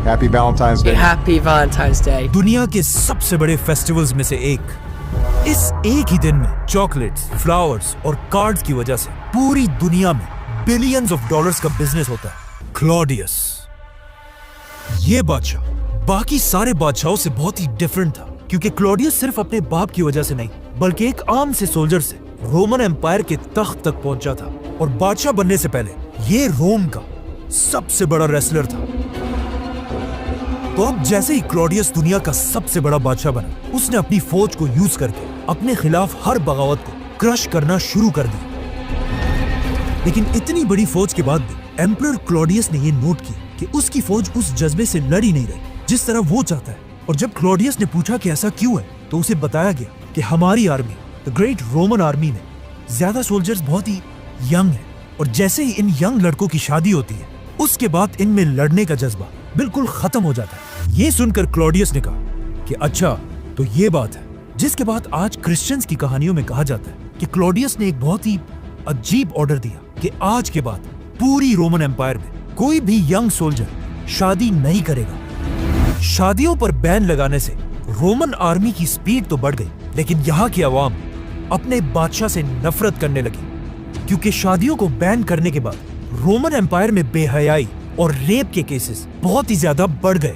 Happy Valentine's Day. Happy Valentine's Day. दुनिया के सबसे बड़े फेस्टिवल्स में से एक। इस एक ही दिन में चॉकलेट्स, फ्लावर्स और कार्ड्स की वजह से पूरी दुनिया में बिलियंस ऑफ डॉलर्स का बिजनेस होता है। क्लॉडियस, ये बादशाह बाकी सारे बादशाहों से बहुत ही डिफरेंट था, क्योंकि क्लॉडियस सिर्फ अपने बाप की वजह से नहीं, बल्कि एक आम से सोल्जर से रोमन एम्पायर के तख्त तक पहुंचा था। और बादशाह बनने से पहले ये रोम का सबसे बड़ा रेसलर था। तो अब जैसे ही क्लॉडियस दुनिया का सबसे बड़ा बादशाह बना, उसने अपनी फौज को यूज करके अपने खिलाफ हर बगावत को क्रश करना शुरू कर दिया। लेकिन इतनी बड़ी फौज के बाद भी एम्परर क्लॉडियस ने यह नोट किया कि उसकी फौज उस जज्बे से लड़ ही नहीं रही जिस तरह वो चाहता है। और जब क्लॉडियस ने पूछा कि ऐसा क्यों है, तो उसे बताया गया कि हमारी army, the great Roman army में ज्यादा सोल्जर्स बहुत ही यंग है, और जैसे ही इन यंग लड़कों की शादी होती है, उसके बाद इनमें लड़ने का जज्बा बिल्कुल खत्म हो जाता है। ये सुनकर क्लॉडियस ने कहा कि अच्छा, तो ये बात है। जिसके बाद आज क्रिश्चियंस की कहानियों में कहा जाता है कि क्लॉडियस ने एक बहुत ही अजीब ऑर्डर दिया कि आज के बाद पूरी रोमन एम्पायर में कोई भी यंग सोल्जर शादी नहीं करेगा। शादियों पर बैन लगाने से रोमन आर्मी की स्पीड तो बढ़ गई, लेकिन यहाँ की आवाम अपने बादशाह से नफरत करने लगी, क्योंकि शादियों को बैन करने के बाद रोमन एम्पायर में बेहयाई और रेप के केसेस बहुत ही ज्यादा बढ़ गए।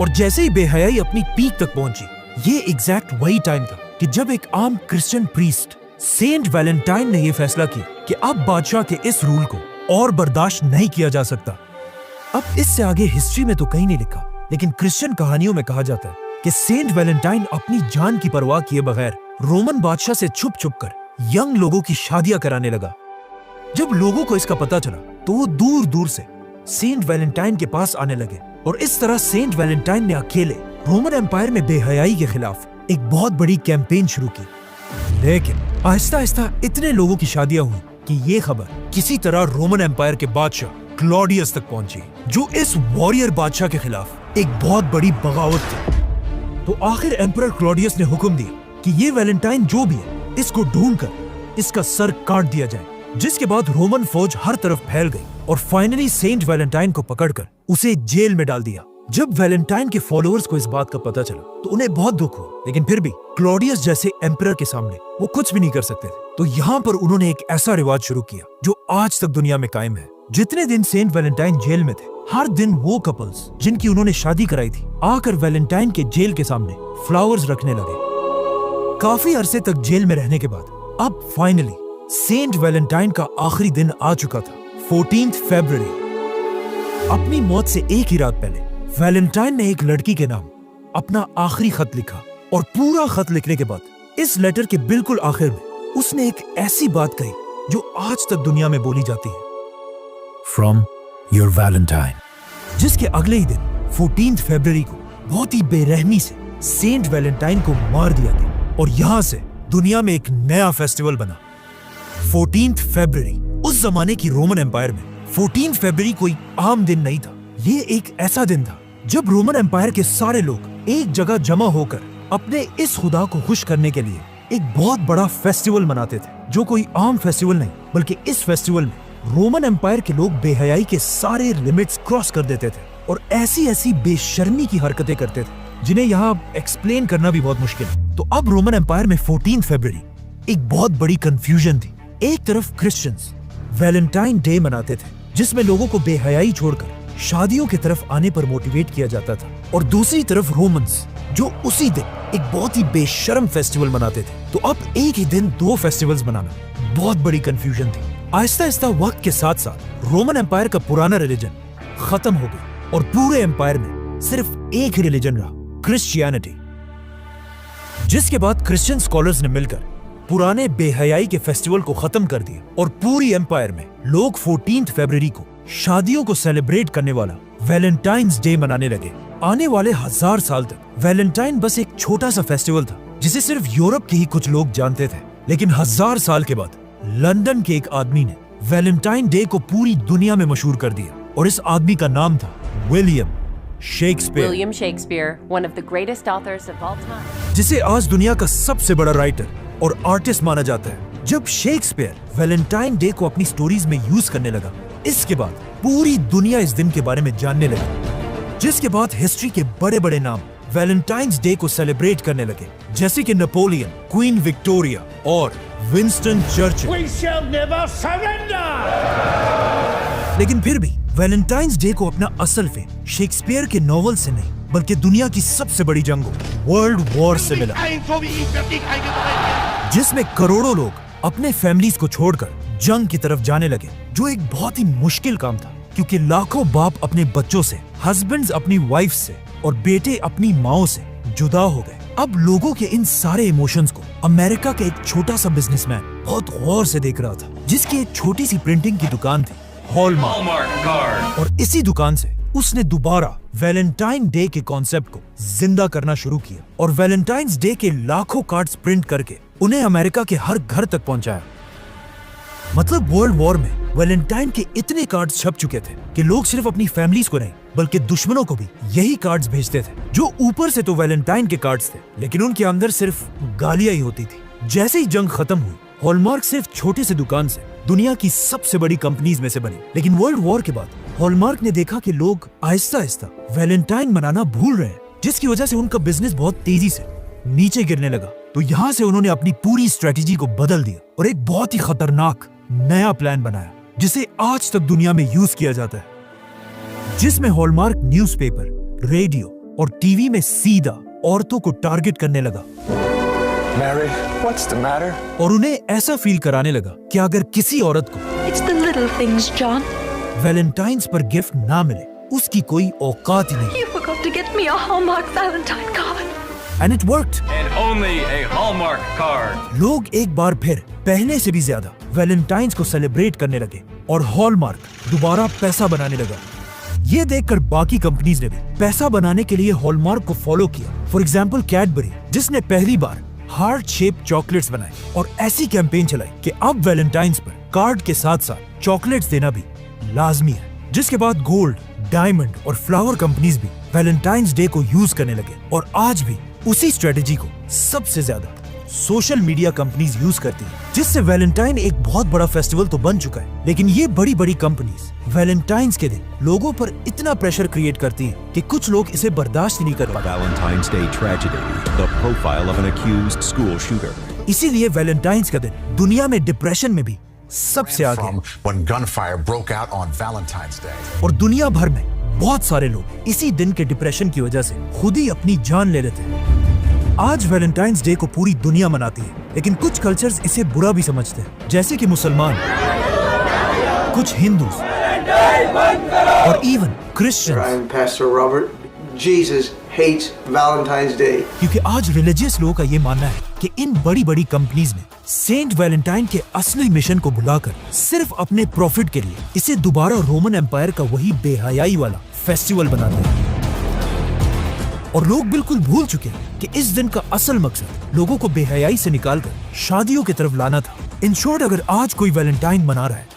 और जैसे ही बेहयाई अपनी पीक तक पहुंची, ये एग्जैक्ट वही टाइम था कि जब एक आम क्रिश्चियन प्रीस्ट सेंट वैलेंटाइन ने यह फैसला किया कि अब बादशाह के इस रूल को और बर्दाश्त नहीं किया जा सकता। अब इससे आगे हिस्ट्री में तो कहीं नहीं लिखा, लेकिन क्रिश्चियन कहानियों में कहा जाता है कि सेंट वैलेंटाइन अपनी जान की परवाह किए बगैर रोमन बादशाह से छुप छुप कर यंग लोगों की शादियां कराने लगा। जब लोगों को इसका पता चला, तो वो दूर दूर से सेंट वैलेंटाइन के पास आने लगे, और इस तरह सेंट वैलेंटाइन ने अकेले रोमन एम्पायर में बेहयाई के खिलाफ एक बहुत बड़ी कैंपेन शुरू की। लेकिन आहिस्ता आहिस्ता इतने लोगों की शादियां हुई कि ये खबर किसी तरह रोमन एम्पायर के बादशाह क्लॉडियस तक पहुंची, जो इस वॉरियर बादशाह के खिलाफ एक बहुत बड़ी बगावत थी। तो आखिर एम्परर क्लॉडियस ने हुक्म दिया कि ये वैलेंटाइन जो भी है, इसको ढूंढकर इसका सर काट दिया जाए। जिसके बाद रोमन फौज हर तरफ फैल गई और फाइनली सेंट वैलेंटाइन को पकड़कर उसे जेल में डाल दिया। जब वैलेंटाइन के फॉलोअर्स को इस बात का पता चला, तो उन्हें बहुत दुख हुआ, लेकिन फिर भी क्लॉडियस जैसे एम्परर के सामने वो कुछ भी नहीं कर सकते थे। तो यहाँ पर उन्होंने एक ऐसा रिवाज शुरू किया जो आज तक दुनिया में कायम है। जितने दिन सेंट वैलेंटाइन जेल में थे, हर दिन वो कपल्स जिनकी उन्होंने शादी कराई थी, आकर वैलेंटाइन के जेल के सामने फ्लावर्स रखने लगे। काफी अरसे तक जेल में रहने के बाद अब फाइनली सेंट वैलेंटाइन का आखिरी दिन आ चुका था, 14 फरवरी। अपनी मौत से एक ही रात पहले वैलेंटाइन ने एक लड़की के नाम अपना आखिरी खत लिखा, और पूरा खत लिखने के बाद इस लेटर के बिल्कुल आखिर में उसने एक ऐसी बात कही जो आज तक दुनिया में बोली जाती है, फ्रॉम योर वैलेंटाइन। जिसके अगले ही दिन 14 फरवरी को बहुत ही बेरहमी से सेंट वैलेंटाइन को मार दिया गया, और यहां से दुनिया में एक नया फेस्टिवल बना। 14 फरवरी उस जमाने की रोमन एम्पायर में 14 फरवरी कोई आम दिन नहीं था। ये एक ऐसा दिन था जब रोमन एम्पायर के सारे लोग एक जगह जमा होकर अपने इस खुदा को खुश करने के लिए एक बहुत बड़ा फेस्टिवल मनाते थे, जो कोई आम फेस्टिवल नहीं, बल्कि इस फेस्टिवल में रोमन एम्पायर के लोग बेहयाई के सारे लिमिट्स क्रॉस कर देते थे और ऐसी ऐसी बेशर्मी की हरकतें करते थे जिन्हें यहाँ एक्सप्लेन करना भी बहुत मुश्किल है। तो अब रोमन एम्पायर में 14 फरवरी एक बहुत बड़ी कंफ्यूजन थी। एक तरफ क्रिश्चियंस वैलेंटाइन डे मनाते थे, जिसमें लोगों को बेहयाई छोड़कर शादियों की तरफ आने पर मोटिवेट किया जाता था, और दूसरी तरफ रोमन्स जो उसी दिन एक बहुत ही बेशर्म फेस्टिवल मनाते थे। तो अब एक ही दिन दो फेस्टिवल्स मनाना बहुत बड़ी कंफ्यूजन थी। आहिस्ता आहिस्ता वक्त के साथ साथ रोमन एम्पायर का पुराना रिलीजन खत्म हो गया, और पूरे एम्पायर में सिर्फ एक ही रिलीजन रहा, क्रिश्चियनिटी। जिसके बाद क्रिश्चियन स्कॉलर्स ने मिलकर पुराने बेहयाई के फेस्टिवल को खत्म कर दिया, और पूरी एम्पायर में लोग 14 फरवरी को शादियों को सेलिब्रेट करने वाला वैलेंटाइन्स डे मनाने लगे। आने वाले 1000 साल तक वैलेंटाइन बस एक छोटा सा फेस्टिवल था जिसे सिर्फ यूरोप के ही कुछ लोग जानते थे, लेकिन 1000 साल के बाद लंदन के एक आदमी ने वैलेंटाइन डे को पूरी दुनिया में मशहूर कर दिया, और इस आदमी का नाम था William Shakespeare. William Shakespeare, one of the greatest authors of all time. जिसे आज दुनिया का सबसे बड़ा राइटर और आर्टिस्ट माना जाता है। जब शेक्सपियर वैलेंटाइन डे को अपनी स्टोरीज में यूज करने लगा, इसके बाद पूरी दुनिया इस दिन के बारे में जानने लगी। जिसके बाद हिस्ट्री के बड़े बड़े नाम वैलेंटाइंस डे को सेलिब्रेट करने लगे, जैसे कि नेपोलियन, क्वीन विक्टोरिया और Winston Churchill. We shall never surrender! लेकिन फिर भी वैलेंटाइंस डे को अपना असल फेम शेक्सपियर के नॉवल से नहीं, बल्कि दुनिया की सबसे बड़ी जंगों वर्ल्ड वॉर से मिला, जिसमें करोड़ों लोग अपने फैमिलीज को छोड़कर जंग की तरफ जाने लगे, जो एक बहुत ही मुश्किल काम था, क्योंकि लाखों बाप अपने बच्चों से, हस्बैंड्स अपनी वाइफ से और बेटे अपनी माओ से जुदा हो गए। अब लोगों के इन सारे इमोशंस को अमेरिका का एक छोटा सा बिजनेसमैन बहुत गौर से देख रहा था, जिसकी एक छोटी सी प्रिंटिंग की दुकान थी, हॉलमार्क कार्ड। और इसी दुकान से उसने दोबारा वैलेंटाइन डे के कॉन्सेप्ट को जिंदा करना शुरू किया और वैलेंटाइंस डे के लाखों कार्ड्स प्रिंट करके उन्हें अमेरिका के हर घर तक पहुंचाया। मतलब वर्ल्ड वॉर में वैलेंटाइन के इतने कार्ड्स छप चुके थे कि लोग सिर्फ अपनी फैमिलीज को नहीं बल्कि दुश्मनों को भी यही कार्ड्स भेजते थे, जो ऊपर से तो वैलेंटाइन के कार्ड्स थे, लेकिन उनके अंदर सिर्फ गालियां ही होती थी। जैसे ही जंग खत्म हुई, हॉलमार्क सिर्फ छोटे से दुकान से दुनिया की सबसे बड़ी कंपनीज में से बनी। लेकिन वर्ल्ड वॉर के बाद हॉलमार्क ने देखा कि लोग आहिस्ता आहिस्ता वैलेंटाइन मनाना भूल रहे हैं, जिसकी वजह से उनका बिजनेस बहुत तेजी से नीचे गिरने लगा। तो यहाँ से उन्होंने अपनी पूरी स्ट्रेटेजी को बदल दिया और एक बहुत ही खतरनाक नया प्लान बनाया, जिसे आज तक दुनिया में यूज किया जाता है, जिसमें हॉलमार्क न्यूज़पेपर, रेडियो और टीवी में सीधा औरतों को टारगेट करने लगा। Mary, what's the matter? और उन्हें ऐसा फील कराने लगा कि अगर किसी औरत को It's the little things, John. Valentine's पर गिफ्ट ना मिले, उसकी कोई औकात ही नहीं। You forgot to get me a Hallmark Valentine card. And it worked. And only a Hallmark card. लोग एक बार फिर पहले से भी ज्यादा वैलेंटाइंस को सेलिब्रेट करने लगे और हॉलमार्क दोबारा पैसा बनाने लगा। ये देखकर बाकी कंपनीज ने भी पैसा बनाने के लिए हॉलमार्क को फॉलो किया। फॉर एग्जाम्पल कैडबरी, जिसने पहली बार हार्ट शेप चॉकलेट्स बनाए और ऐसी कैंपेन चलाई कि अब वैलेंटाइंस पर कार्ड के साथ साथ चॉकलेट्स देना भी लाजमी है। जिसके बाद गोल्ड, डायमंड और फ्लावर कंपनीज भी वैलेंटाइंस डे को यूज करने लगे और आज भी उसी स्ट्रेटेजी को सबसे ज्यादा सोशल मीडिया कंपनीज यूज करती हैं, जिससे वैलेंटाइन एक बहुत बड़ा फेस्टिवल तो बन चुका है। लेकिन ये बड़ी बड़ी कंपनीज वैलेंटाइंस के दिन लोगों पर इतना प्रेशर क्रिएट करती हैं कि कुछ लोग इसे बर्दाश्त ही नहीं कर पाते। Valentine's Day tragedy, the profile of an accused school shooter. इसीलिए वैलेंटाइंस का दिन दुनिया में डिप्रेशन में भी सबसे आगे है। When gunfire broke out on Valentine's Day. और दुनिया भर में बहुत सारे लोग इसी दिन के डिप्रेशन की वजह से खुद ही अपनी जान ले लेते हैं। आज वैलेंटाइंस डे को पूरी दुनिया मनाती है, लेकिन कुछ कल्चर्स इसे बुरा भी समझते हैं, जैसे कि मुसलमान, कुछ हिंदू और even Christians. I'm Pastor Robert. Jesus hates Valentine's Day. क्योंकि आज रिलीजियस लोगों का ये मानना है कि इन बड़ी बड़ी कंपनीज ने सेंट वैलेंटाइन के असली मिशन को भुलाकर सिर्फ अपने प्रॉफिट के लिए इसे दोबारा रोमन एम्पायर का वही बेहयाई वाला फेस्टिवल बना दिया। और लोग बिल्कुल भूल चुके हैं कि इस दिन का असल मकसद लोगों को बेहयाई से निकालकर शादियों की तरफ लाना था। इन शॉर्ट, अगर आज कोई वैलेंटाइन मना रहा है